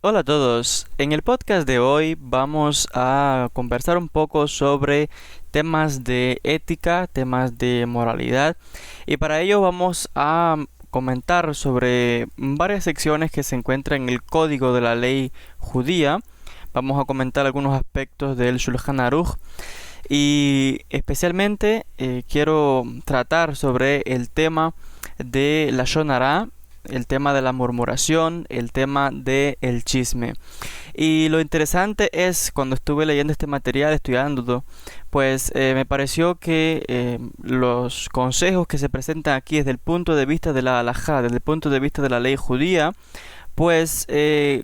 Hola a todos. En el podcast de hoy vamos a conversar un poco sobre temas de ética, temas de moralidad y para ello vamos a comentar sobre varias secciones que se encuentran en el código de la ley judía. Vamos a comentar algunos aspectos del Shulchan Aruch y especialmente quiero tratar sobre el tema de la Lashon Hara, el tema de la murmuración, el tema del chisme. Y lo interesante es, cuando estuve leyendo este material, estudiándolo, pues me pareció que los consejos que se presentan aquí desde el punto de vista de la halajá, desde el punto de vista de la ley judía, pues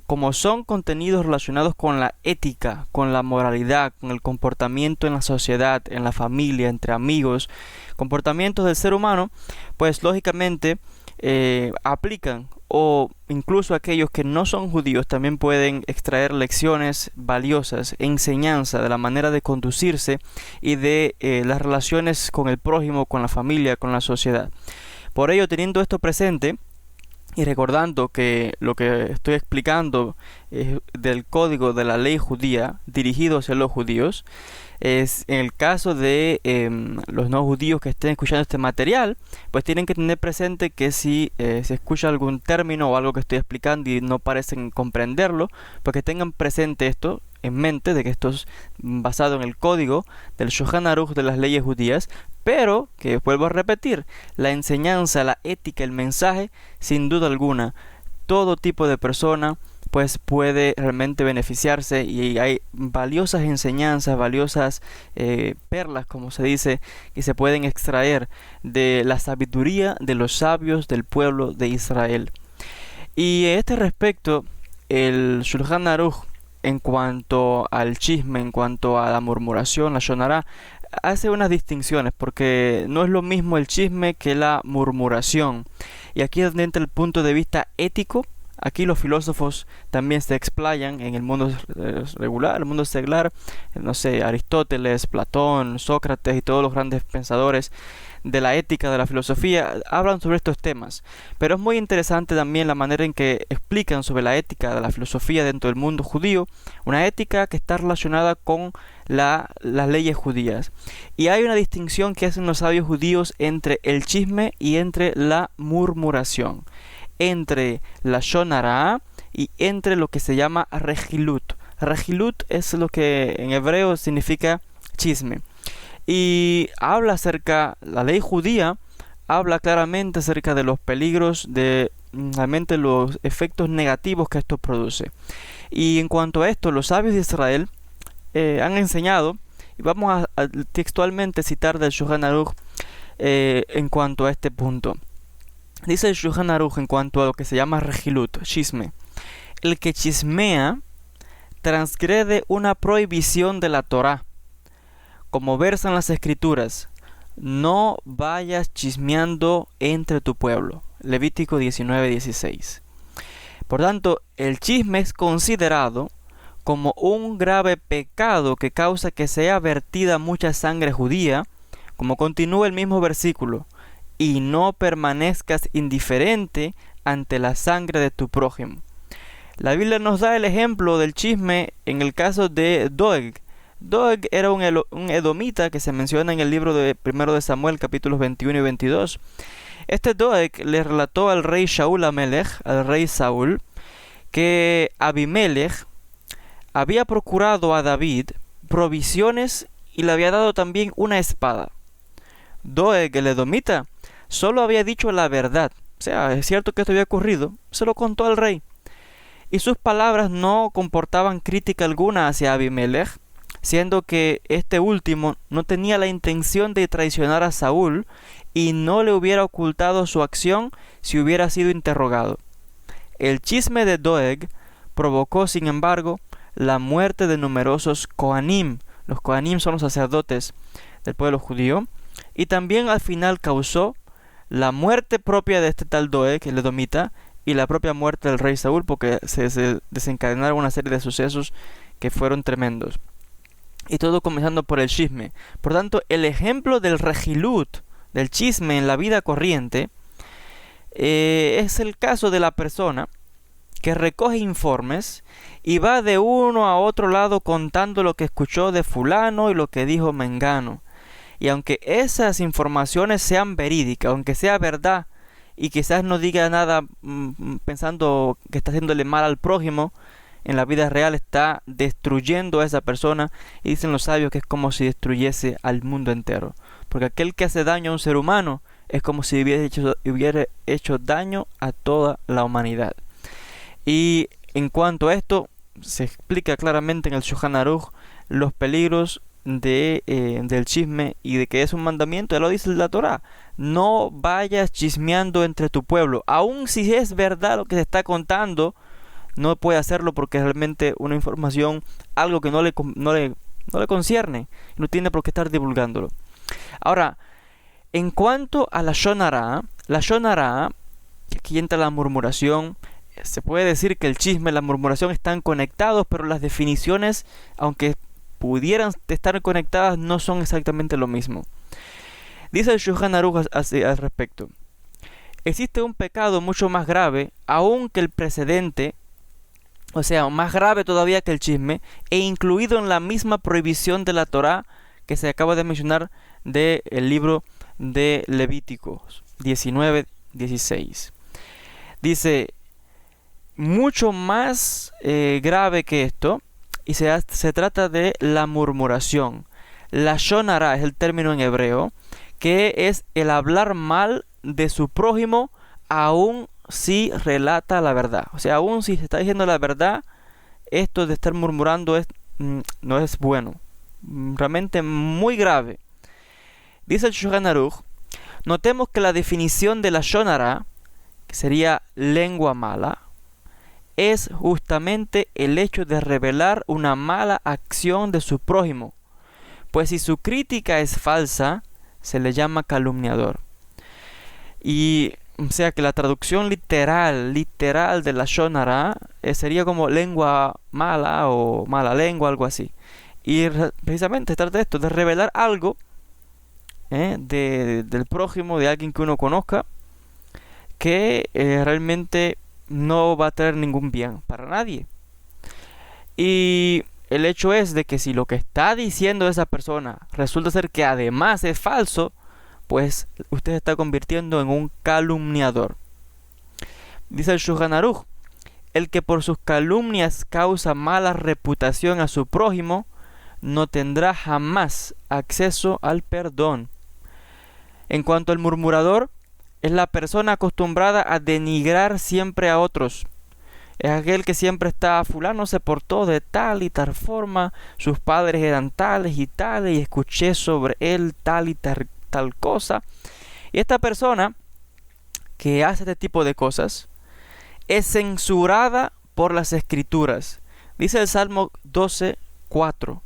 como son contenidos relacionados con la ética, con la moralidad, con el comportamiento en la sociedad, en la familia, entre amigos, comportamientos del ser humano, pues lógicamente aplican, o incluso aquellos que no son judíos también pueden extraer lecciones valiosas, enseñanza de la manera de conducirse y de las relaciones con el prójimo, con la familia, con la sociedad. Por ello, teniendo esto presente y recordando que lo que estoy explicando es del código de la ley judía dirigido hacia los judíos, es en el caso de los no judíos que estén escuchando este material, pues tienen que tener presente que si se escucha algún término o algo que estoy explicando y no parecen comprenderlo, pues que tengan presente esto en mente, de que esto es basado en el código del Shulchan Aruch de las leyes judías, pero que vuelvo a repetir, la enseñanza, la ética, el mensaje, sin duda alguna, todo tipo de persona pues puede realmente beneficiarse y hay valiosas enseñanzas, valiosas perlas, como se dice, que se pueden extraer de la sabiduría de los sabios del pueblo de Israel. Y a este respecto, el Shulchan Aruch, en cuanto al chisme, en cuanto a la murmuración, la Lashon Hara, hace unas distinciones, porque no es lo mismo el chisme que la murmuración. Y aquí es donde entra el punto de vista ético. Aquí los filósofos también se explayan en el mundo regular, el mundo seglar, no sé, Aristóteles, Platón, Sócrates y todos los grandes pensadores de la ética, de la filosofía, hablan sobre estos temas. Pero es muy interesante también la manera en que explican sobre la ética de la filosofía dentro del mundo judío, una ética que está relacionada con las leyes judías. Y hay una distinción que hacen los sabios judíos entre el chisme y entre la murmuración, entre la Lashon Hara y entre lo que se llama rejilut. Rejilut es lo que en hebreo significa chisme. Y habla acerca, la ley judía habla claramente acerca de los peligros, de realmente los efectos negativos que esto produce. Y en cuanto a esto, los sabios de Israel han enseñado, y vamos a textualmente citar del Shulchan Aruch en cuanto a este punto. Dice el Shulchan Aruch en cuanto a lo que se llama rejilut, chisme: el que chismea transgrede una prohibición de la Torá, como versan las escrituras: no vayas chismeando entre tu pueblo. Levítico 19:16. Por tanto, el chisme es considerado como un grave pecado que causa que sea vertida mucha sangre judía, como continúa el mismo versículo: y no permanezcas indiferente ante la sangre de tu prójimo. La Biblia nos da el ejemplo del chisme en el caso de Doeg. Doeg era un edomita que se menciona en el libro de 1 de Samuel, capítulos 21 y 22. Este Doeg le relató al rey Shaul Amelech, al rey Saúl, que Abimelech había procurado a David provisiones y le había dado también una espada. Doeg, el edomita, solo había dicho la verdad. O sea, es cierto que esto había ocurrido, se lo contó al rey. Y sus palabras no comportaban crítica alguna hacia Abimelech, siendo que este último no tenía la intención de traicionar a Saúl y no le hubiera ocultado su acción si hubiera sido interrogado. El chisme de Doeg provocó, sin embargo, la muerte de numerosos Kohanim. Los Kohanim son los sacerdotes del pueblo judío, y también al final causó la muerte propia de este tal Doeg, el edomita, y la propia muerte del rey Saúl, porque se desencadenaron una serie de sucesos que fueron tremendos. Y todo comenzando por el chisme. Por tanto, el ejemplo del rejilut, del chisme en la vida corriente, es el caso de la persona que recoge informes y va de uno a otro lado contando lo que escuchó de fulano y lo que dijo mengano. Y aunque esas informaciones sean verídicas, aunque sea verdad, y quizás no diga nada pensando que está haciéndole mal al prójimo, en la vida real está destruyendo a esa persona, y dicen los sabios que es como si destruyese al mundo entero. Porque aquel que hace daño a un ser humano es como si hubiera hecho daño a toda la humanidad. Y en cuanto a esto, se explica claramente en el Shulchan Aruch los peligros del chisme y de que es un mandamiento. Ya lo dice la Torá: no vayas chismeando entre tu pueblo. Aun si es verdad lo que se está contando, no puede hacerlo porque es realmente una información, algo que no le concierne, no tiene por qué estar divulgándolo. Ahora, en cuanto a la Lashon Hara, que aquí entra la murmuración. Se puede decir que el chisme y la murmuración están conectados, pero las definiciones, aunque pudieran estar conectadas, no son exactamente lo mismo. Dice el Shulchan Aruch al respecto: existe un pecado mucho más grave, aun que el precedente, o sea, más grave todavía que el chisme, e incluido en la misma prohibición de la Torá que se acaba de mencionar del libro de Levíticos 19:16. Dice: mucho más grave que esto, y se trata de la murmuración. Lashon Hara es el término en hebreo, que es el hablar mal de su prójimo, aun si relata la verdad. O sea, aun si se está diciendo la verdad, esto de estar murmurando no es bueno. Realmente muy grave. Dice el Shulchan Aruch: notemos que la definición de Lashon Hara, que sería lengua mala, es justamente el hecho de revelar una mala acción de su prójimo, pues si su crítica es falsa, se le llama calumniador. Y o sea que la traducción literal de la Lashon Hara sería como lengua mala o mala lengua, algo así. Y precisamente se trata de esto, de revelar algo del prójimo, de alguien que uno conozca, que realmente no va a traer ningún bien para nadie. Y el hecho es de que si lo que está diciendo esa persona resulta ser que además es falso, pues usted se está convirtiendo en un calumniador. Dice el Shulchan Aruch: el que por sus calumnias causa mala reputación a su prójimo, no tendrá jamás acceso al perdón. En cuanto al murmurador, es la persona acostumbrada a denigrar siempre a otros. Es aquel que siempre está: fulano se portó de tal y tal forma, sus padres eran tales y tales, y escuché sobre él tal y tal cosa. Y esta persona que hace este tipo de cosas es censurada por las Escrituras. Dice el Salmo 12:4: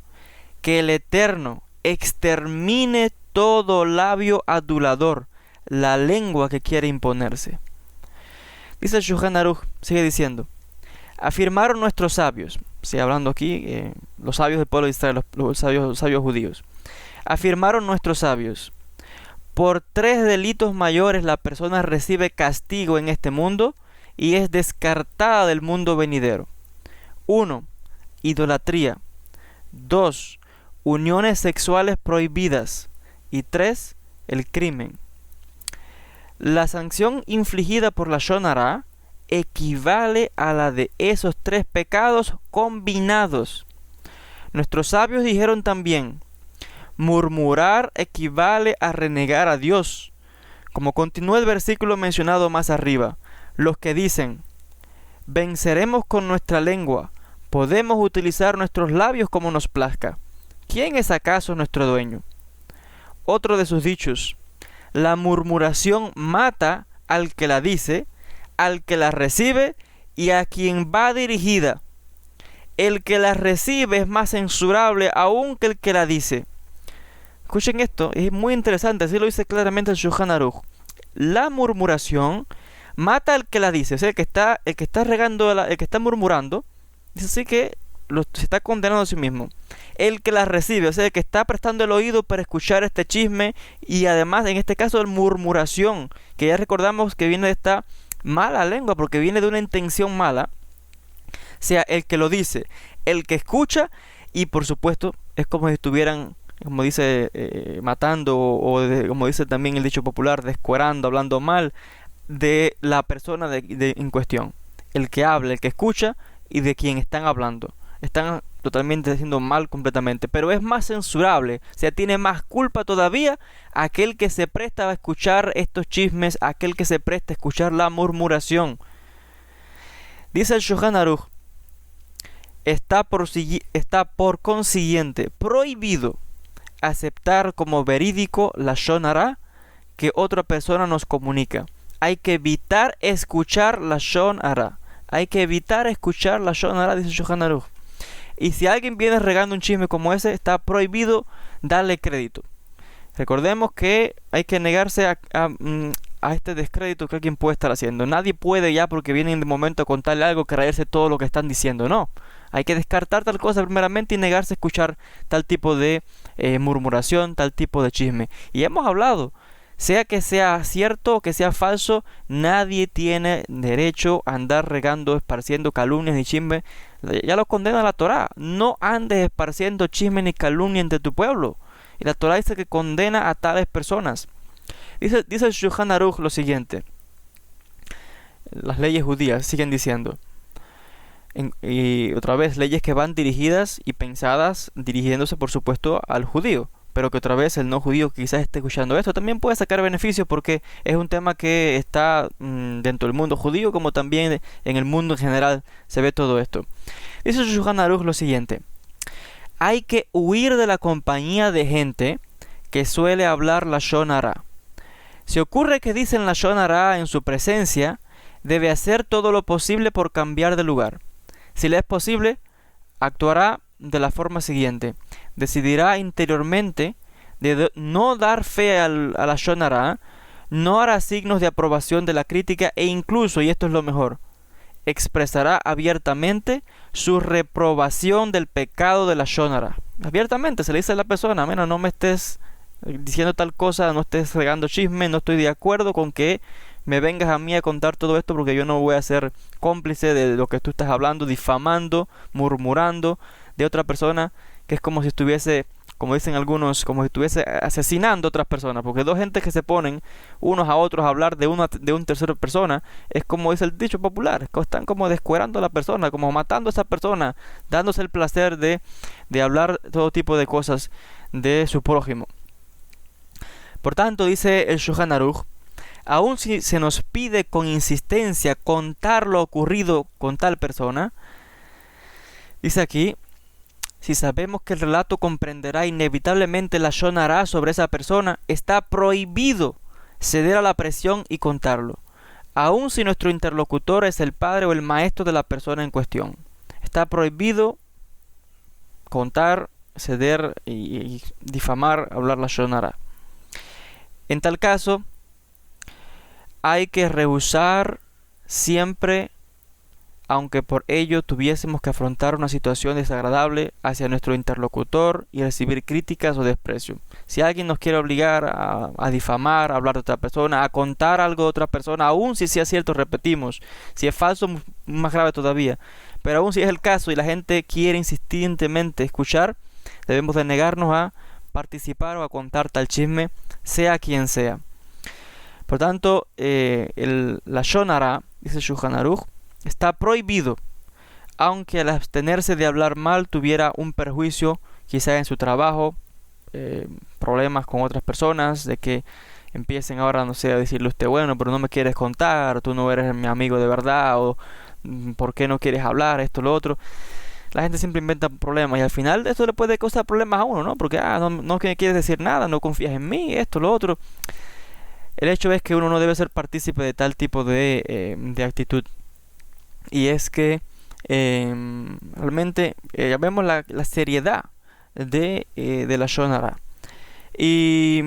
que el Eterno extermine todo labio adulador, la lengua que quiere imponerse. Dice el Shulchan Aruch, sigue diciendo: afirmaron nuestros sabios, hablando aquí los sabios del pueblo de Israel, los sabios judíos, afirmaron nuestros sabios: por 3 delitos mayores la persona recibe castigo en este mundo y es descartada del mundo venidero. 1. Idolatría. 2. Uniones sexuales prohibidas. Y 3. El crimen. La sanción infligida por la Lashon Hara equivale a la de esos 3 pecados combinados. Nuestros sabios dijeron también: murmurar equivale a renegar a Dios. Como continúa el versículo mencionado más arriba, los que dicen: venceremos con nuestra lengua, podemos utilizar nuestros labios como nos plazca. ¿Quién es acaso nuestro dueño? Otro de sus dichos: la murmuración mata al que la dice, al que la recibe y a quien va dirigida. El que la recibe es más censurable aún que el que la dice. Escuchen esto, es muy interesante, así lo dice claramente el Shulchan Aruch. La murmuración mata al que la dice, o sea, el que está regando, el que está murmurando, dice así que se está condenando a sí mismo. El que la recibe, o sea, el que está prestando el oído para escuchar este chisme, y además en este caso de murmuración, que ya recordamos que viene de esta mala lengua, porque viene de una intención mala, sea el que lo dice, el que escucha, y por supuesto es como si estuvieran, como dice, matando, como dice también el dicho popular, descuerando, hablando mal de la persona en cuestión. El que habla, el que escucha y de quien están hablando. Están totalmente haciendo mal completamente. Pero es más censurable, o sea, tiene más culpa todavía aquel que se presta a escuchar estos chismes, aquel que se presta a escuchar la murmuración. Dice el Shulchan Aruch, está por consiguiente prohibido aceptar como verídico la Lashon Hara que otra persona nos comunica. Hay que evitar escuchar la Lashon Hara. Hay que evitar escuchar la Lashon Hara, dice Shulchan Aruch. Y si alguien viene regando un chisme como ese, está prohibido darle crédito. Recordemos que hay que negarse a este descrédito que alguien puede estar haciendo. Nadie puede ya, porque viene en el momento a contarle algo, creerse todo lo que están diciendo. No, hay que descartar tal cosa primeramente y negarse a escuchar tal tipo de murmuración, tal tipo de chisme. Y hemos hablado, sea que sea cierto o que sea falso, nadie tiene derecho a andar regando, esparciendo calumnias ni chismes. Ya lo condena la Torá. No andes esparciendo chismes ni calumnia entre tu pueblo. Y la Torá dice que condena a tales personas. Dice el Shulchan Aruch lo siguiente. Las leyes judías siguen diciendo. Y otra vez, leyes que van dirigidas y pensadas, dirigiéndose por supuesto al judío. Pero que otra vez el no judío que quizás esté escuchando esto también puede sacar beneficios, porque es un tema que está dentro del mundo judío, como también en el mundo en general se ve todo esto. Dice el Shulchan Aruch lo siguiente. Hay que huir de la compañía de gente que suele hablar Lashon Hara. Si ocurre que dicen Lashon Hara en su presencia, debe hacer todo lo posible por cambiar de lugar. Si le es posible, actuará de la forma siguiente. Decidirá interiormente de no dar fe a Lashon Hara, no hará signos de aprobación de la crítica e incluso, y esto es lo mejor, expresará abiertamente su reprobación del pecado de Lashon Hara. Abiertamente se le dice a la persona: mira, no me estés diciendo tal cosa, no estés regando chisme, no estoy de acuerdo con que me vengas a mí a contar todo esto, porque yo no voy a ser cómplice de lo que tú estás hablando, difamando, murmurando de otra persona, que es como si estuviese, como dicen algunos, como si estuviese asesinando a otras personas, porque dos gentes que se ponen unos a otros a hablar de un tercera persona, es como dice el dicho popular, están como descuerando a la persona, como matando a esa persona, dándose el placer de hablar todo tipo de cosas de su prójimo. Por tanto, dice el Shulchan Aruch, aun si se nos pide con insistencia contar lo ocurrido con tal persona, dice aquí, si sabemos que el relato comprenderá inevitablemente la Lashon Hara sobre esa persona, está prohibido ceder a la presión y contarlo, aun si nuestro interlocutor es el padre o el maestro de la persona en cuestión. Está prohibido contar, ceder y difamar, hablar Lashon Hara. En tal caso, hay que rehusar siempre, aunque por ello tuviésemos que afrontar una situación desagradable hacia nuestro interlocutor y recibir críticas o desprecio. Si alguien nos quiere obligar a difamar, a hablar de otra persona, a contar algo de otra persona, aun si sea cierto, repetimos, si es falso, más grave todavía, pero aun si es el caso y la gente quiere insistentemente escuchar, debemos de negarnos a participar o a contar tal chisme, sea quien sea. Por tanto, la Lashon Hara, dice Shulchan Aruch, está prohibido, aunque al abstenerse de hablar mal tuviera un perjuicio, quizá en su trabajo, problemas con otras personas, de que empiecen ahora, no sé, a decirle usted, bueno, pero no me quieres contar, tú no eres mi amigo de verdad, o ¿por qué no quieres hablar? Esto, lo otro. La gente siempre inventa problemas y al final esto le puede causar problemas a uno, ¿no? Porque, no quieres decir nada, no confías en mí, esto, lo otro. El hecho es que uno no debe ser partícipe de tal tipo de actitud. Y es que realmente vemos la seriedad de la Lashon Hara. Y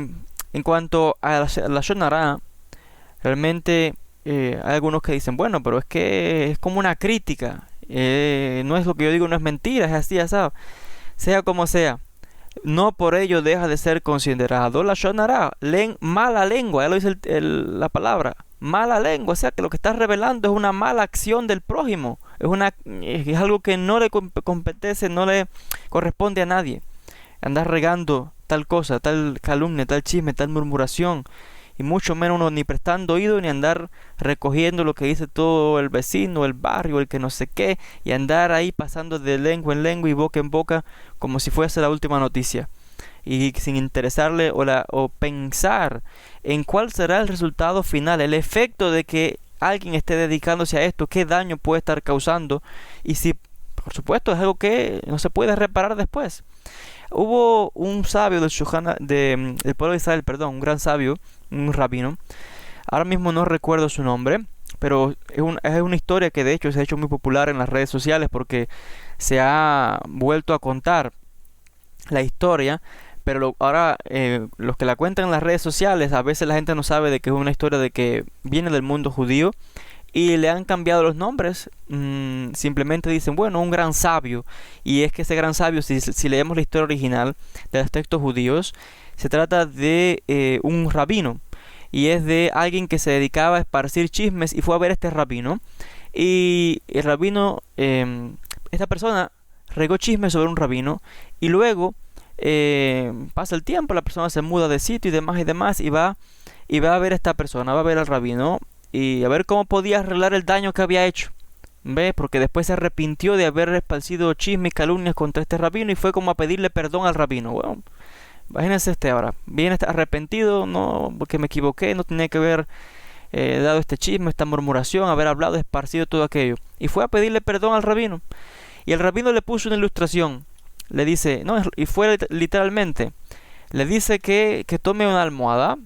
en cuanto a la Lashon Hara, realmente hay algunos que dicen, bueno, pero es que es como una crítica. No es lo que yo digo, no es mentira, es así, ¿sabes? Sea como sea, no por ello deja de ser considerado la Lashon Hara, mala lengua, ya lo dice la palabra, mala lengua, o sea que lo que está revelando es una mala acción del prójimo, Es algo que no le compete, no le corresponde a nadie. Andar regando tal cosa, tal calumnia, tal chisme, tal murmuración, y mucho menos uno ni prestando oído, ni andar recogiendo lo que dice todo el vecino, el barrio, el que no sé qué, y andar ahí pasando de lengua en lengua y boca en boca como si fuese la última noticia, y sin interesarle o pensar en cuál será el resultado final, el efecto de que alguien esté dedicándose a esto, qué daño puede estar causando, y si, por supuesto, es algo que no se puede reparar después. Hubo un sabio del pueblo de Israel, perdón, un gran sabio, un rabino. Ahora mismo no recuerdo su nombre, pero es una historia que de hecho se ha hecho muy popular en las redes sociales porque se ha vuelto a contar la historia. Pero ahora los que la cuentan en las redes sociales, a veces la gente no sabe de que es una historia de que viene del mundo judío y le han cambiado los nombres. Simplemente dicen, bueno, un gran sabio. Y es que ese gran sabio, si leemos la historia original de los textos judíos, se trata de un rabino. Y es de alguien que se dedicaba a esparcir chismes y fue a ver a este rabino. Y el rabino, esta persona regó chismes sobre un rabino y luego pasa el tiempo, la persona se muda de sitio y demás y va a ver a esta persona, va a ver al rabino y a ver cómo podía arreglar el daño que había hecho. ¿Ve? Porque después se arrepintió de haber esparcido chismes y calumnias contra este rabino y fue como a pedirle perdón al rabino. Bueno, imagínense ahora, viene arrepentido, no, porque me equivoqué, no tenía que haber dado este chisme, esta murmuración, haber hablado, esparcido todo aquello. Y fue a pedirle perdón al rabino. Y el rabino le puso una ilustración. Le dice, no, y fue literalmente, le dice que tome una almohada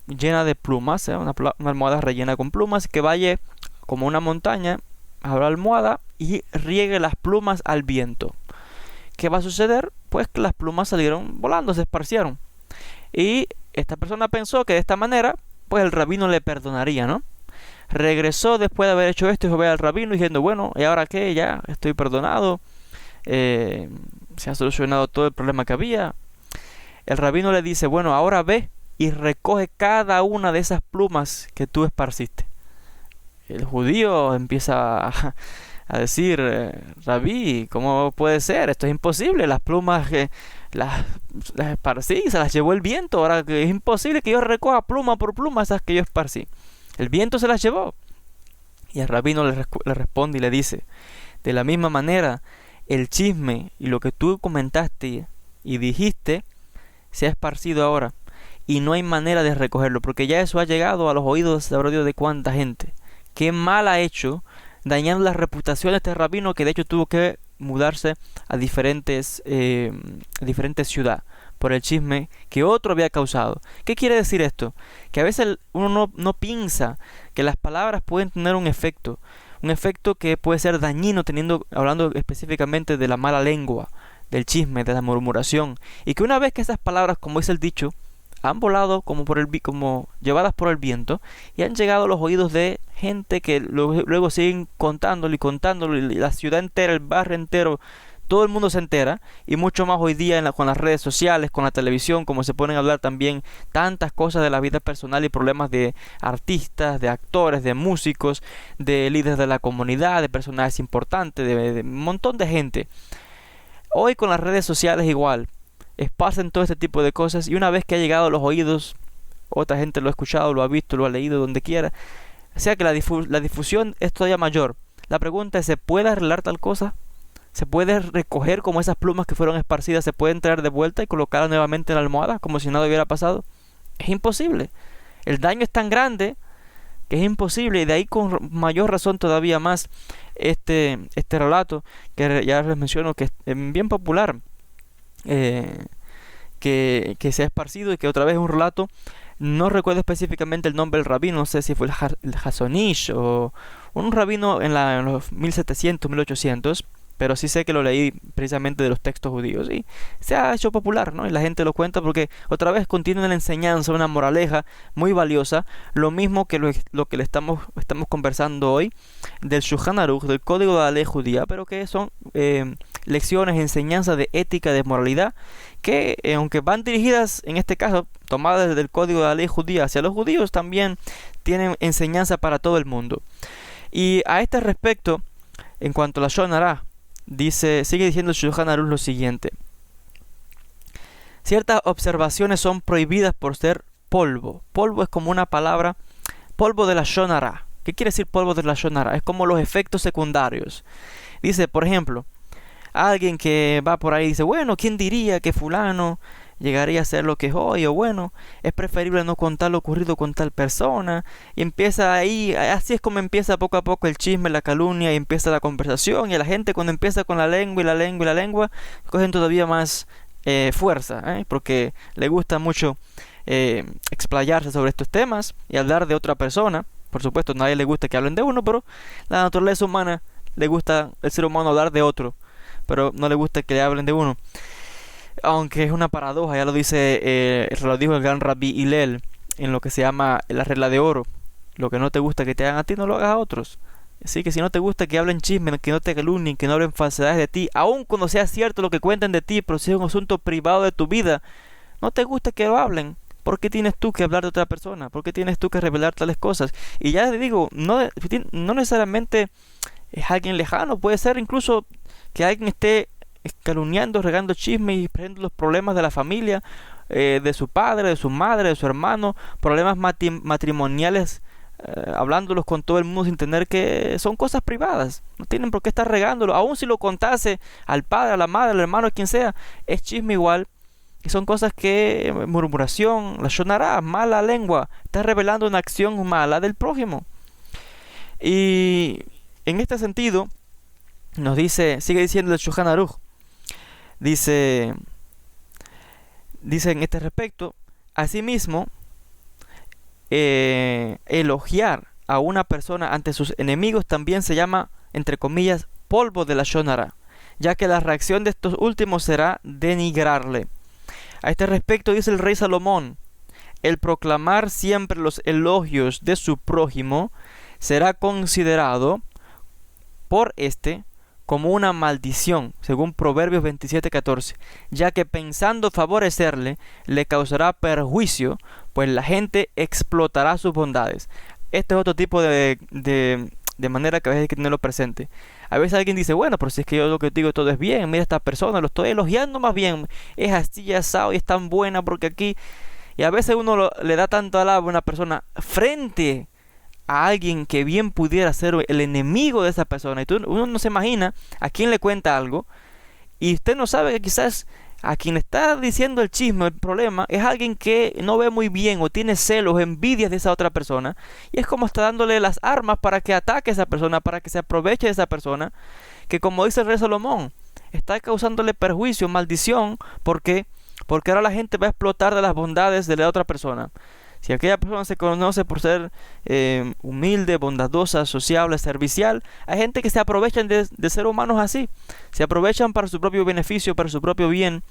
llena de plumas, una almohada rellena con plumas, que vaya como una montaña a la almohada y riegue las plumas al viento. ¿Qué va a suceder? Pues que las plumas salieron volando, se esparcieron. Y esta persona pensó que de esta manera, pues el rabino le perdonaría, ¿no? Regresó después de haber hecho esto y fue al rabino diciendo, bueno, ¿y ahora qué? Ya estoy perdonado. Se ha solucionado todo el problema que había. El rabino le dice, bueno, ahora ve y recoge cada una de esas plumas que tú esparciste. El judío empieza a decir, Rabí, ¿cómo puede ser? Esto es imposible. Las plumas las esparcí, se las llevó el viento. Ahora que es imposible que yo recoja pluma por pluma esas que yo esparcí. El viento se las llevó. Y el rabino le responde y le dice, de la misma manera, el chisme y lo que tú comentaste y dijiste se ha esparcido ahora y no hay manera de recogerlo porque ya eso ha llegado a los oídos de cuánta gente. Qué mal ha hecho, dañando la reputación de este rabino que de hecho tuvo que mudarse a diferentes ciudades por el chisme que otro había causado. ¿Qué quiere decir esto? Que a veces uno no piensa que las palabras pueden tener un efecto que puede ser dañino, hablando específicamente de la mala lengua, del chisme, de la murmuración, y que una vez que esas palabras, como dice el dicho, han volado como llevadas por el viento y han llegado a los oídos de gente que luego siguen contándolo y la ciudad entera, el barrio entero, todo el mundo se entera, y mucho más hoy día con las redes sociales, con la televisión, como se ponen a hablar también tantas cosas de la vida personal y problemas de artistas, de actores, de músicos, de líderes de la comunidad, de personajes importantes, de un montón de gente. Hoy con las redes sociales igual, pasan todo este tipo de cosas y una vez que ha llegado a los oídos, otra gente lo ha escuchado, lo ha visto, lo ha leído, donde quiera, o sea que la difusión es todavía mayor. La pregunta es, ¿se puede arreglar tal cosa? ¿Se puede recoger como esas plumas que fueron esparcidas, se pueden traer de vuelta y colocarlas nuevamente en la almohada como si nada hubiera pasado? Es imposible. El daño es tan grande que es imposible, y de ahí con mayor razón todavía más este relato que ya les menciono que es bien popular, que se ha esparcido y que otra vez es un relato. No recuerdo específicamente el nombre del rabino, no sé si fue el Hasonish o un rabino en los 1700, 1800, pero sí sé que lo leí precisamente de los textos judíos y se ha hecho popular, ¿no? Y la gente lo cuenta porque otra vez contiene una enseñanza, una moraleja muy valiosa, lo mismo que lo que le estamos conversando hoy del Shulchan Aruch, del Código de la Ley Judía, pero que son lecciones, enseñanzas de ética, de moralidad, que aunque van dirigidas, en este caso, tomadas desde el Código de la Ley Judía hacia los judíos, también tienen enseñanza para todo el mundo. Y a este respecto, En cuanto a la Shonara, sigue diciendo el Shulchan Aruch lo siguiente. Ciertas observaciones son prohibidas por ser polvo. Polvo es como una palabra, polvo de la Shonara. ¿Qué quiere decir polvo de la Shonara? Es como los efectos secundarios. Dice, por ejemplo, alguien que va por ahí y dice, bueno, ¿quién diría que fulano llegaría a ser lo que es hoy? O bueno, es preferible no contar lo ocurrido con tal persona. Y empieza ahí, así es como empieza poco a poco el chisme, la calumnia, y empieza la conversación. Y la gente cuando empieza con la lengua y la lengua y la lengua, cogen todavía más fuerza, porque le gusta mucho explayarse sobre estos temas y hablar de otra persona. Por supuesto, a nadie le gusta que hablen de uno, pero la naturaleza humana le gusta el ser humano hablar de otro, pero no le gusta que le hablen de uno. Aunque es una paradoja, ya lo dijo el gran Rabbi Hillel en lo que se llama la regla de oro. Lo que no te gusta que te hagan a ti, no lo hagas a otros. Así que si no te gusta que hablen chisme, que no te calumnien, que no hablen falsedades de ti, aun cuando sea cierto lo que cuenten de ti, pero si es un asunto privado de tu vida, no te gusta que lo hablen. ¿Por qué tienes tú que hablar de otra persona? ¿Por qué tienes tú que revelar tales cosas? Y ya te digo, no necesariamente es alguien lejano, puede ser incluso que alguien esté calumniando, regando chisme y presentando los problemas de la familia, de su padre, de su madre, de su hermano, problemas matrimoniales, hablándolos con todo el mundo sin tener que... Son cosas privadas, no tienen por qué estar regándolo. Aun si lo contase al padre, a la madre, al hermano, a quien sea, es chisme igual. Y son cosas que, murmuración, la shonara, mala lengua, está revelando una acción mala del prójimo. Y en este sentido, sigue diciendo el Shulchan Aruch, dice en este respecto, asimismo, elogiar a una persona ante sus enemigos también se llama, entre comillas, polvo de la shonara, ya que la reacción de estos últimos será denigrarle. A este respecto dice el rey Salomón, el proclamar siempre los elogios de su prójimo será considerado por como una maldición, según Proverbios 27:14, ya que pensando favorecerle, le causará perjuicio, pues la gente explotará sus bondades. Este es otro tipo de manera que a veces hay que tenerlo presente. A veces alguien dice, bueno, pero si es que yo lo que digo todo es bien, mira esta persona, lo estoy elogiando más bien, es así, asado y es tan buena porque aquí... Y a veces uno le da tanto alabo a una persona frente a alguien que bien pudiera ser el enemigo de esa persona. Y uno no se imagina a quién le cuenta algo y usted no sabe que quizás a quien está diciendo el chisme, el problema, es alguien que no ve muy bien o tiene celos, envidias de esa otra persona, y es como está dándole las armas para que ataque a esa persona, para que se aproveche de esa persona, que como dice el rey Salomón, está causándole perjuicio, maldición, porque ahora la gente va a explotar de las bondades de la otra persona. Si aquella persona se conoce por ser humilde, bondadosa, sociable, servicial, hay gente que se aprovechan de ser humanos así. Se aprovechan para su propio beneficio, para su propio bien,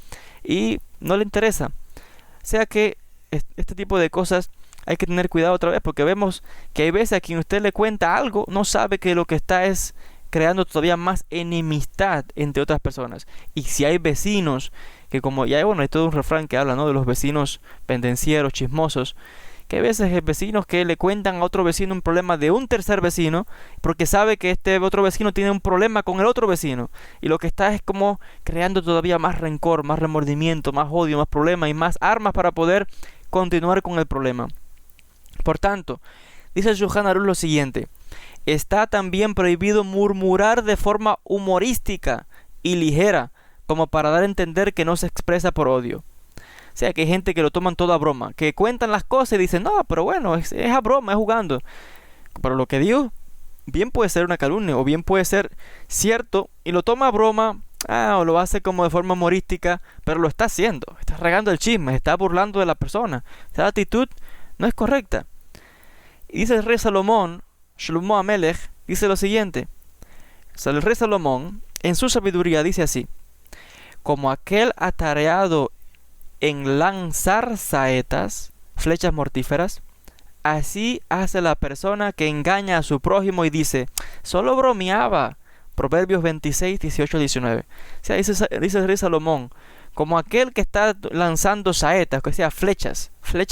y no le interesa. O sea que este tipo de cosas hay que tener cuidado otra vez, porque vemos que hay veces a quien usted le cuenta algo, no sabe que lo que está es creando todavía más enemistad entre otras personas. Y si hay vecinos que, como ya bueno, hay todo un refrán que habla, ¿no?, de los vecinos pendencieros, chismosos, que a veces hay vecinos que le cuentan a otro vecino un problema de un tercer vecino porque sabe que este otro vecino tiene un problema con el otro vecino, y lo que está es como creando todavía más rencor, más remordimiento, más odio, más problemas y más armas para poder continuar con el problema. Por tanto, dice el Shulchan Aruch lo siguiente: está también prohibido murmurar de forma humorística y ligera, como para dar a entender que no se expresa por odio. O sea, que hay gente que lo toman todo a broma, que cuentan las cosas y dicen, no, pero bueno, es a broma, es jugando. Pero lo que digo, bien puede ser una calumnia, o bien puede ser cierto, y lo toma a broma, o lo hace como de forma humorística, pero lo está haciendo, está regando el chisme, está burlando de la persona. Esa actitud no es correcta. Y dice el rey Salomón, Shlomo Amelech, dice lo siguiente. O sea, el rey Salomón, en su sabiduría, dice así: como aquel atareado en lanzar saetas, flechas mortíferas, así hace la persona que engaña a su prójimo y dice, solo bromeaba. Proverbios 26, 18, 19. O sea, dice el rey Salomón, como aquel que está lanzando saetas, que sea flechas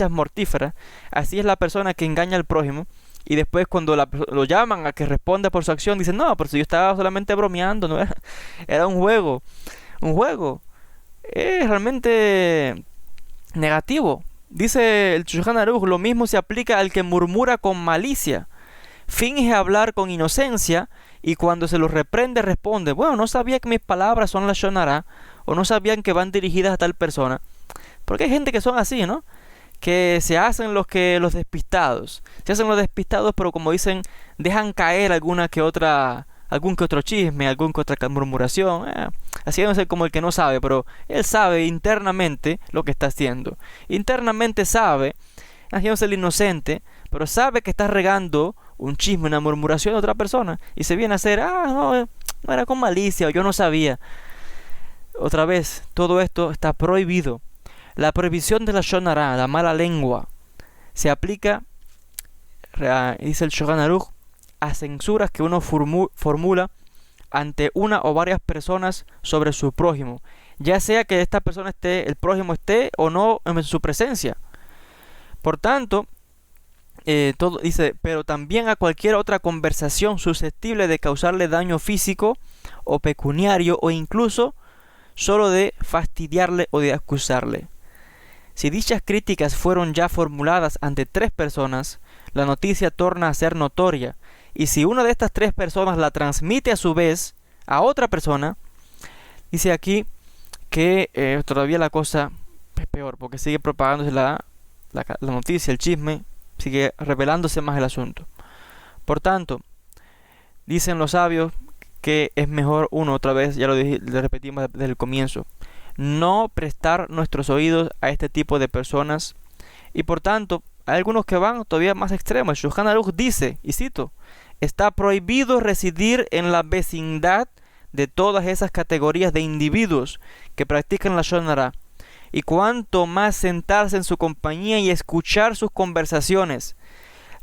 mortíferas, así es la persona que engaña al prójimo Y después cuando lo llaman a que responda por su acción, dicen, no, pero si yo estaba solamente bromeando, no era, era un juego. Un juego. Es realmente negativo. Dice el Shulchan Aruch, lo mismo se aplica al que murmura con malicia. Finge hablar con inocencia y cuando se lo reprende responde, bueno, no sabía que mis palabras son lashon hara, o no sabían que van dirigidas a tal persona. Porque hay gente que son así, ¿no? Que se hacen los despistados. Se hacen los despistados, pero como dicen, dejan caer algún que otro chisme, alguna que otra murmuración. Haciéndose como el que no sabe, pero él sabe internamente lo que está haciendo. Internamente sabe, haciéndose el inocente, pero sabe que está regando un chisme, una murmuración de otra persona. Y se viene a hacer, no era con malicia, o yo no sabía. Otra vez, todo esto está prohibido. La prohibición de la lashon hara, la mala lengua, se aplica, dice el Shulchan Aruch, a censuras que uno formula ante una o varias personas sobre su prójimo, ya sea que esta persona el prójimo esté o no en su presencia. Por tanto, todo dice, pero también a cualquier otra conversación susceptible de causarle daño físico o pecuniario o incluso solo de fastidiarle o de acusarle. Si dichas críticas fueron ya formuladas ante 3 personas, la noticia torna a ser notoria, y si una de estas 3 personas la transmite a su vez a otra persona, dice aquí que todavía la cosa es peor, porque sigue propagándose la noticia, el chisme, sigue revelándose más el asunto. Por tanto, dicen los sabios que es mejor uno, otra vez, ya lo repetimos desde el comienzo, no prestar nuestros oídos a este tipo de personas. Y por tanto, hay algunos que van todavía más extremos. El Shulchan Aruch dice, y cito, está prohibido residir en la vecindad de todas esas categorías de individuos que practican la lashon hara, y cuanto más sentarse en su compañía y escuchar sus conversaciones.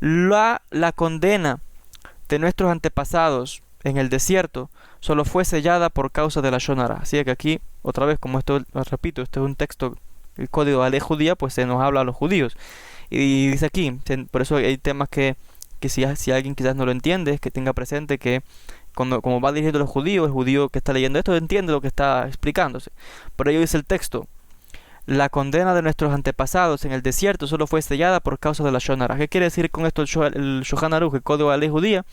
La condena de nuestros antepasados en el desierto solo fue sellada por causa de la lashon hara. Así que aquí, otra vez, como esto, repito, este es un texto, el código de la ley judía, pues se nos habla a los judíos. Y dice aquí, por eso hay temas que si alguien quizás no lo entiende, es que tenga presente que como va dirigiendo a los judíos, el judío que está leyendo esto entiende lo que está explicándose. Por ello dice el texto, la condena de nuestros antepasados en el desierto solo fue sellada por causa de la lashon hara. ¿Qué quiere decir con esto el Shulchan Aruch, el código de la ley judía?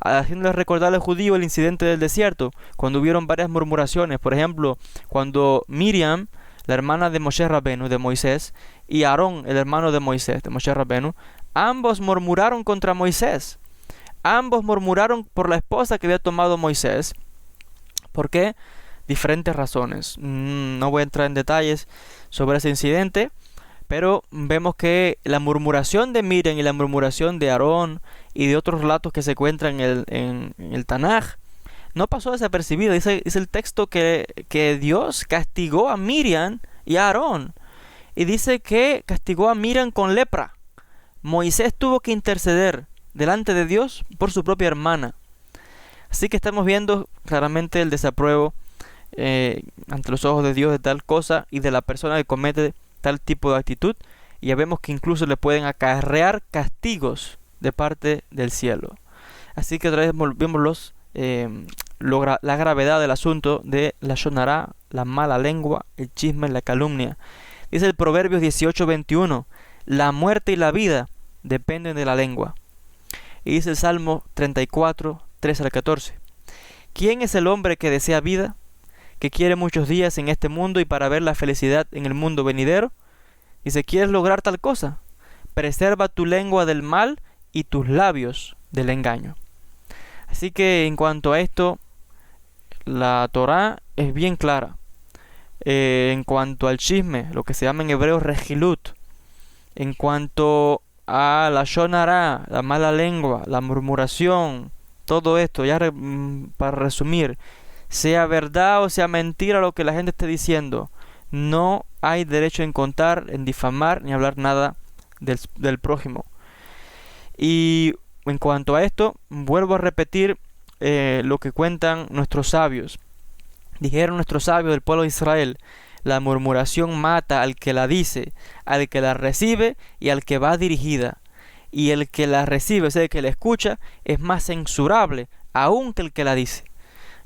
Haciéndoles recordar al judío el incidente del desierto, cuando hubieron varias murmuraciones. Por ejemplo, cuando Miriam, la hermana de Moshe Rabenu, de Moisés, y Aarón, el hermano de Moisés, de Moshe Rabenu, ambos murmuraron contra Moisés. Ambos murmuraron por la esposa que había tomado Moisés. ¿Por qué? Diferentes razones. No voy a entrar en detalles sobre ese incidente, pero vemos que la murmuración de Miriam y la murmuración de Aarón y de otros relatos que se encuentran en el Tanaj no pasó desapercibido. Dice el texto que Dios castigó a Miriam y a Aarón, y dice que castigó a Miriam con lepra. Moisés tuvo que interceder delante de Dios por su propia hermana. Así que estamos viendo claramente el desapruebo ante los ojos de Dios de tal cosa y de la persona que comete tal tipo de actitud, y ya vemos que incluso le pueden acarrear castigos de parte del cielo. Así que otra vez vemos la gravedad del asunto de la lashon hara, la mala lengua, el chisme, la calumnia. Dice el Proverbios 18:21, la muerte y la vida dependen de la lengua. Y dice el Salmo 34, 13 al 14, ¿quién es el hombre que desea vida, que quiere muchos días en este mundo y para ver la felicidad en el mundo venidero? Dice, ¿quieres lograr tal cosa? Preserva tu lengua del mal y tus labios del engaño. Así que en cuanto a esto, la Torá es bien clara. En cuanto al chisme, lo que se llama en hebreo regilut, en cuanto a la lashon hara, la mala lengua, la murmuración, todo esto, ya para resumir, sea verdad o sea mentira lo que la gente esté diciendo, no hay derecho en contar, en difamar, ni hablar nada del prójimo. Y en cuanto a esto, vuelvo a repetir lo que cuentan nuestros sabios. Dijeron nuestros sabios del pueblo de Israel, la murmuración mata al que la dice, al que la recibe y al que va dirigida. y el que la recibe, o sea, el que la escucha, es más censurable aún que el que la dice.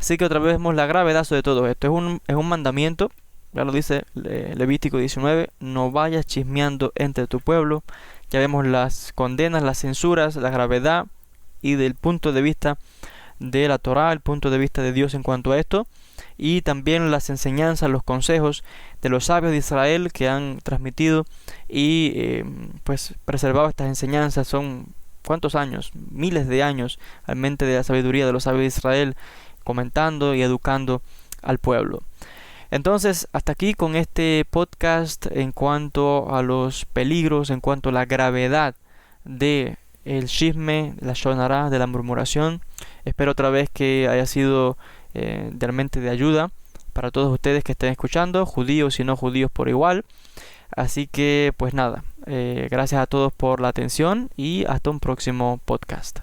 Así que otra vez vemos la gravedad sobre todo esto. Es un mandamiento, ya lo dice Levítico 19, no vayas chismeando entre tu pueblo. Ya vemos las condenas, las censuras, la gravedad y del punto de vista de la Torá, el punto de vista de Dios en cuanto a esto, y también las enseñanzas, los consejos de los sabios de Israel que han transmitido y pues preservado estas enseñanzas. Son ¿cuántos años? Miles de años al mente de la sabiduría de los sabios de Israel, comentando y educando al pueblo. Entonces, hasta aquí con este podcast en cuanto a los peligros, en cuanto a la gravedad de el chisme, la shonará, de la murmuración. Espero otra vez que haya sido realmente de ayuda para todos ustedes que estén escuchando, judíos y no judíos por igual. Así que, pues nada, gracias a todos por la atención y hasta un próximo podcast.